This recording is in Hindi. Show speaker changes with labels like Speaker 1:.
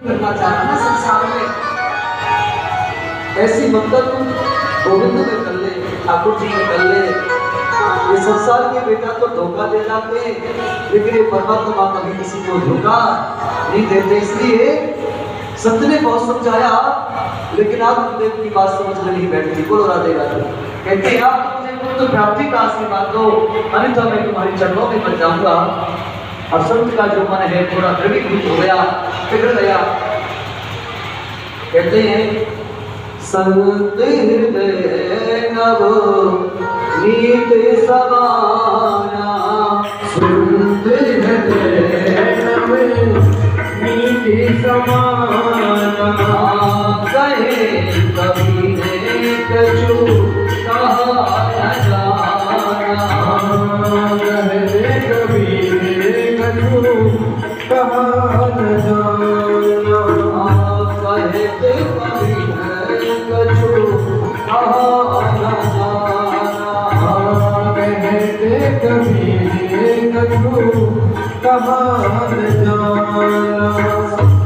Speaker 1: करना चाहता ना संसार में, ऐसी ममता तुम गोविंद में कर ले, ठाकुर जी में कर ले। ये संसार के बेटा तो धोखा दे जाते, लेकिन ये परमात्मा कभी किसी को धोखा नहीं देते। इसलिए संत ने बहुत समझाया, लेकिन आप गुरुदेव की बात समझ में नहीं बैठती। बोलो राधे राधे। कहते हैं आप तो मुझे पुत्र प्राप्ति का आशीर्वाद दो, अन्यथा मैं तुम्हारी चरणों में बच जाऊंगा। अब संत का जो मन है थोड़ा द्रवीभूत हो गया, पिघल गया। कहते हैं संत हृदय नव नीत समाना, संत हृदय नव नीत समाना। कहे कभी ने कछु कहा न जाना, कहे कभी ने कछु कहा न जाना। कहे कभी ने कछु कहा न जाना, कहे कभी ने कछु कहा न जाना।